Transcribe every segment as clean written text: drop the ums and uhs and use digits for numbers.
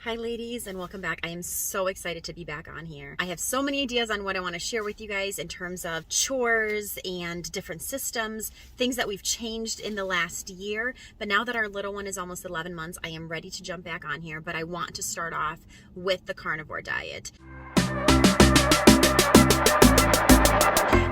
Hi ladies, and welcome back. I am so excited to be back on here. I have so many ideas on what I want to share with you guys in terms of chores and different systems, things that we've changed in the last year. But now that our little one is almost 11 months, I am ready to jump back on here, but I want to start off with the carnivore diet.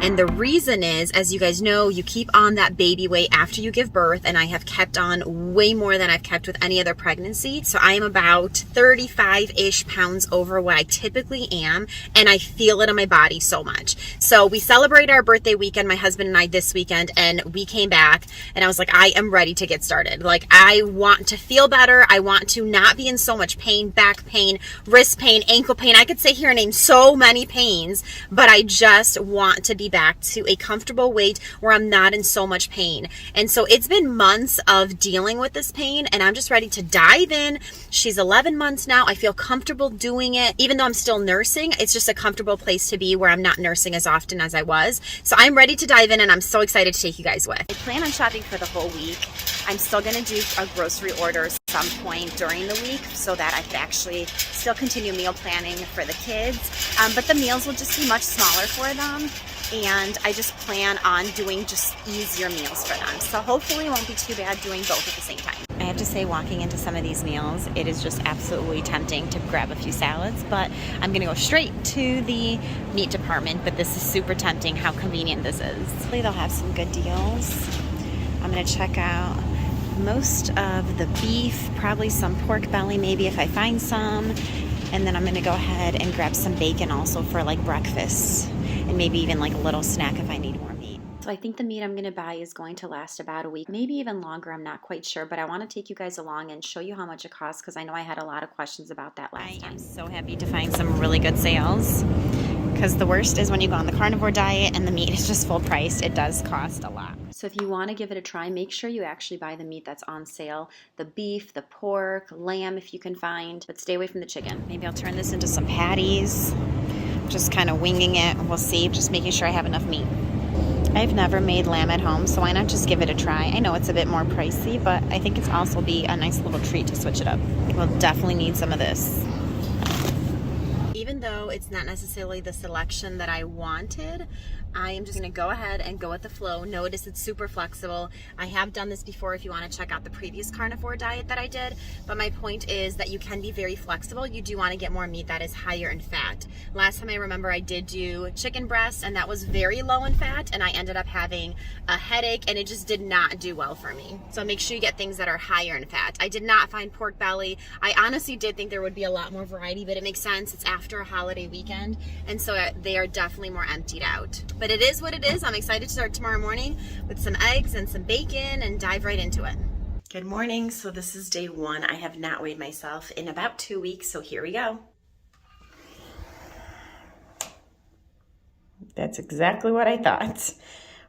And the reason is, as you guys know, you keep on that baby weight after you give birth, and I have kept on way more than I've kept with any other pregnancy. So I am about 35-ish pounds over what I typically am, and I feel it in my body so much. So we celebrated our birthday weekend, my husband and I, this weekend, and we came back, and I was like, I am ready to get started. Like, I want to feel better. I want to not be in so much pain, back pain, wrist pain, ankle pain. I could sit here and name so many pains, but I just want to be back to a comfortable weight where I'm not in so much pain. And so it's been months of dealing with this pain, and I'm just ready to dive in. She's 11 months now. I feel comfortable doing it. Even though I'm still nursing, it's just a comfortable place to be where I'm not nursing as often as I was. So I'm ready to dive in, and I'm so excited to take you guys with. I plan on shopping for the whole week. I'm still going to do a grocery order at some point during the week so that I could actually still continue meal planning for the kids. But the meals will just be much smaller for them. And I just plan on doing just easier meals for them. So hopefully it won't be too bad doing both at the same time. I have to say, walking into some of these meals, it is just absolutely tempting to grab a few salads, but I'm gonna go straight to the meat department, but this is super tempting how convenient this is. Hopefully they'll have some good deals. I'm gonna check out most of the beef, probably some pork belly maybe if I find some, and then I'm gonna go ahead and grab some bacon also for like breakfast, and maybe even like a little snack if I need more meat. So I think the meat I'm going to buy is going to last about a week, maybe even longer. I'm not quite sure, but I want to take you guys along and show you how much it costs because I know I had a lot of questions about that last time. I am so happy to find some really good sales because the worst is when you go on the carnivore diet and the meat is just full price. It does cost a lot. So if you want to give it a try, make sure you actually buy the meat that's on sale. The beef, the pork, lamb if you can find, but stay away from the chicken. Maybe I'll turn this into some patties. Just kind of winging it, we'll see, just making sure I have enough meat. I've never made lamb at home, so why not just give it a try? I know it's a bit more pricey, but I think it's also be a nice little treat to switch it up. We'll definitely need some of this. Even though it's not necessarily the selection that I wanted, I am just going to go ahead and go with the flow. Notice it's super flexible. I have done this before if you want to check out the previous carnivore diet that I did, but my point is that you can be very flexible. You do want to get more meat that is higher in fat. Last time I remember I did do chicken breast, and that was very low in fat, and I ended up having a headache, and it just did not do well for me. So make sure you get things that are higher in fat. I did not find pork belly. I honestly did think there would be a lot more variety, but it makes sense. It's after a holiday weekend, and so they are definitely more emptied out. But it is what it is. I'm excited to start tomorrow morning with some eggs and some bacon and dive right into it. Good morning. So this is day one. I have not weighed myself in about 2 weeks, so here we go. That's exactly what I thought.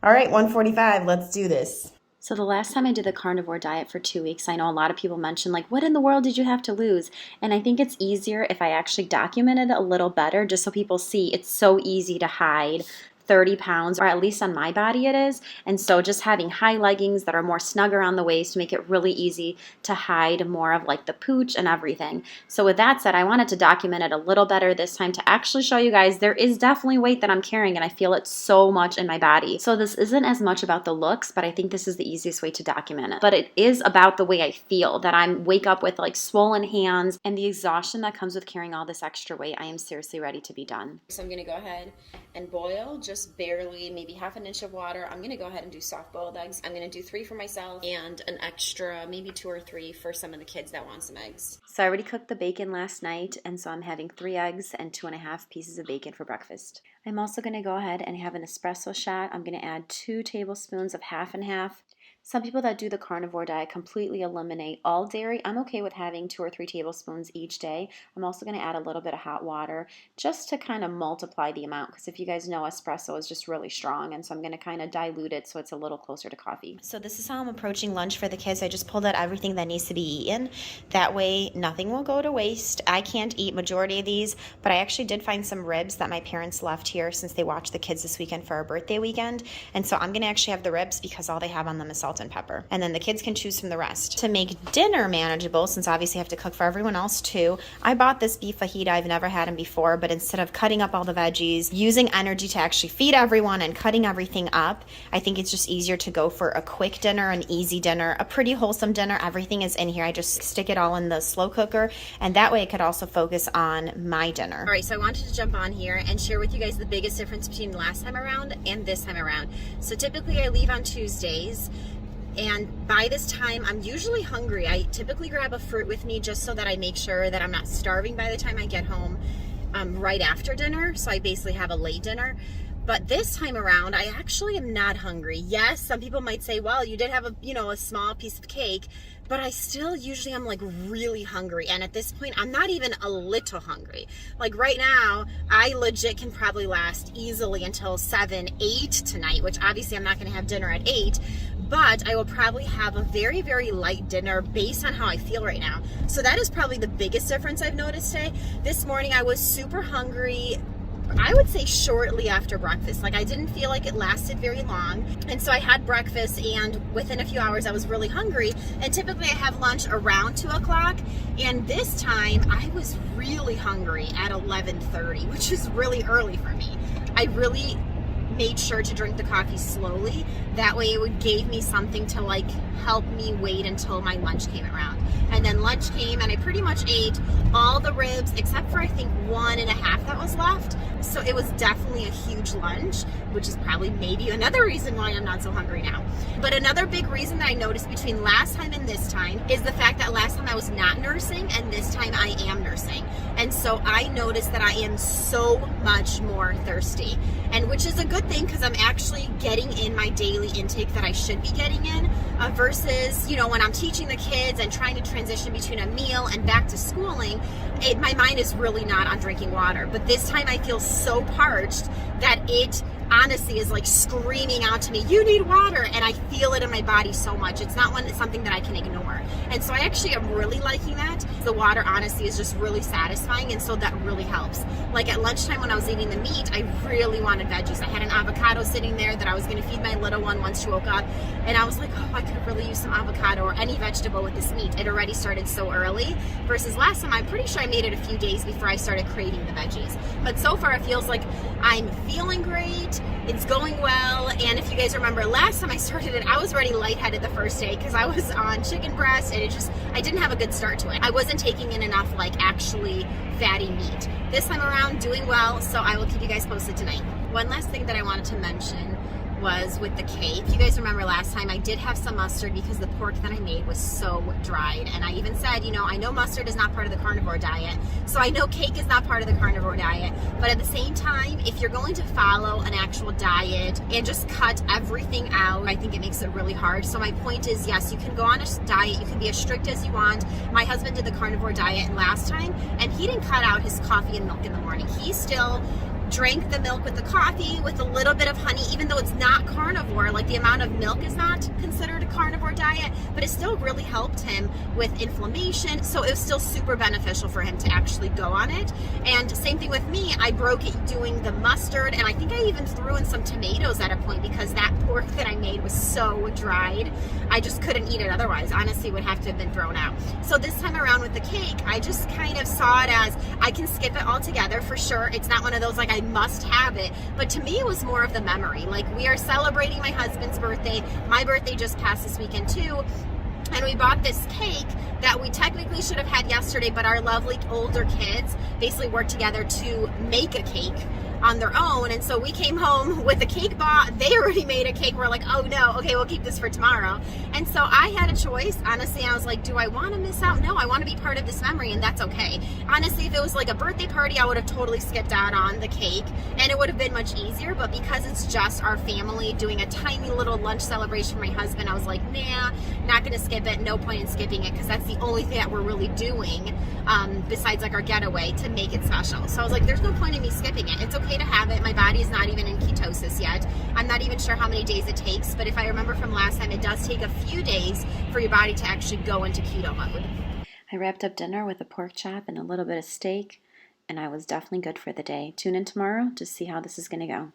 All right, 145, let's do this. So the last time I did the carnivore diet for 2 weeks, I know a lot of people mentioned like, what in the world did you have to lose? And I think it's easier if I actually document it a little better, just so people see it's so easy to hide 30 pounds, or at least on my body it is. And so just having high leggings that are more snug around the waist make it really easy to hide more of like the pooch and everything. So with that said, I wanted to document it a little better this time to actually show you guys there is definitely weight that I'm carrying, and I feel it so much in my body. So this isn't as much about the looks, but I think this is the easiest way to document it. But it is about the way I feel, that I wake up with like swollen hands and the exhaustion that comes with carrying all this extra weight. I am seriously ready to be done. So I'm gonna go ahead and boil just barely, maybe half an inch of water. I'm gonna go ahead and do soft boiled eggs. I'm gonna do 3 for myself and an extra, maybe 2 or 3 for some of the kids that want some eggs. So I already cooked the bacon last night, and so I'm having 3 eggs and 2.5 pieces of bacon for breakfast. I'm also gonna go ahead and have an espresso shot. I'm gonna add 2 tablespoons of half and half. Some people that do the carnivore diet completely eliminate all dairy. I'm okay with having 2 or 3 tablespoons each day. I'm also going to add a little bit of hot water just to kind of multiply the amount, because if you guys know, espresso is just really strong, and so I'm going to kind of dilute it so it's a little closer to coffee. So this is how I'm approaching lunch for the kids. I just pulled out everything that needs to be eaten. That way nothing will go to waste. I can't eat majority of these, but I actually did find some ribs that my parents left here since they watched the kids this weekend for our birthday weekend, and so I'm going to actually have the ribs because all they have on them is salt and pepper. And then the kids can choose from the rest. To make dinner manageable, since obviously I have to cook for everyone else too, I bought this beef fajita. I've never had them before, but instead of cutting up all the veggies, using energy to actually feed everyone and cutting everything up, I think it's just easier to go for a quick dinner, an easy dinner, a pretty wholesome dinner. Everything is in here. I just stick it all in the slow cooker, and that way I could also focus on my dinner. All right, so I wanted to jump on here and share with you guys the biggest difference between last time around and this time around. So typically I leave on Tuesdays, and by this time I'm usually hungry. I typically grab a fruit with me just so that I make sure that I'm not starving by the time I get home right after dinner. So I basically have a late dinner. But this time around, I actually am not hungry. Yes, some people might say, well, you did have a small piece of cake, but I still usually am like really hungry. And at this point, I'm not even a little hungry. Like right now, I legit can probably last easily until 7, 8 tonight, which obviously I'm not gonna have dinner at 8, but I will probably have a very, very light dinner based on how I feel right now. So that is probably the biggest difference I've noticed today. This morning, I was super hungry, I would say shortly after breakfast. Like I didn't feel like it lasted very long. And so I had breakfast, and within a few hours I was really hungry. And typically I have lunch around 2 o'clock. And this time I was really hungry at 11:30, which is really early for me. I really made sure to drink the coffee slowly. That way it would give me something to like help me wait until my lunch came around. And then lunch came, and I pretty much ate all the ribs except for I think 1.5 that was left. So it was definitely a huge lunch, which is probably maybe another reason why I'm not so hungry now. But another big reason that I noticed between last time and this time is the fact that last time I was not nursing and this time I am nursing. And so I noticed that I am so much more thirsty, and which is a good thing because I'm actually getting in my daily intake that I should be getting in versus, when I'm teaching the kids and trying to transition between a meal and back to schooling, my mind is really not on drinking water. But this time I feel so parched that it honestly is like screaming out to me, you need water, and I feel it in my body so much. It's not something that I can ignore. And so I actually am really liking that. The water honestly is just really satisfying, and so that really helps. Like at lunchtime when I was eating the meat, I really wanted veggies. I had an avocado sitting there that I was going to feed my little one once she woke up, and I was like, oh, I could really use some avocado or any vegetable with this meat. It already started so early versus last time. I'm pretty sure I made it a few days before I started craving the veggies. But so far it feels like I'm feeling great. It's going well. And if you guys remember last time I started it, I was already lightheaded the first day because I was on chicken breast, and I didn't have a good start to it. I wasn't taking in enough like actually fatty meat. This time around, doing well, so I will keep you guys posted tonight. One last thing that I wanted to mention was with the cake. You guys remember last time I did have some mustard because the pork that I made was so dried. And I even said, I know mustard is not part of the carnivore diet, so I know cake is not part of the carnivore diet. But at the same time, if you're going to follow an actual diet and just cut everything out, I think it makes it really hard. So my point is, yes, you can go on a diet. You can be as strict as you want. My husband did the carnivore diet last time, and he didn't cut out his coffee and milk in the morning. He still drank the milk with the coffee with a little bit of honey, even though it's not carnivore. Like the amount of milk is not considered a carnivore diet, but it still really helped him with inflammation. So it was still super beneficial for him to actually go on it. And same thing with me. I broke it doing the mustard, and I think I even threw in some tomatoes at a point because that pork that I made was so dried. I just couldn't eat it otherwise. Honestly, it would have to have been thrown out. So this time around with the cake, I just kind of saw it as I can skip it altogether for sure. It's not one of those like I must have it, but to me it was more of the memory. Like we are celebrating my husband's birthday. My birthday just passed this weekend too. And we bought this cake that we technically should have had yesterday, but our lovely older kids basically worked together to make a cake on their own. And so we came home with a cake bought. They already made a cake. We're like, oh no, okay, we'll keep this for tomorrow. And so I had a choice. Honestly, I was like, do I want to miss out? No, I want to be part of this memory, and that's okay. Honestly, if it was like a birthday party, I would have totally skipped out on the cake and it would have been much easier. But because it's just our family doing a tiny little lunch celebration for my husband, I was like, nah, not going to skip it. No point in skipping it because that's the only thing that we're really doing besides like our getaway to make it special. So I was like, there's no point in me skipping it. It's okay to have it. My body is not even in ketosis yet. I'm not even sure how many days it takes, but if I remember from last time, it does take a few days for your body to actually go into keto mode. I wrapped up dinner with a pork chop and a little bit of steak, and I was definitely good for the day. Tune in tomorrow to see how this is going to go.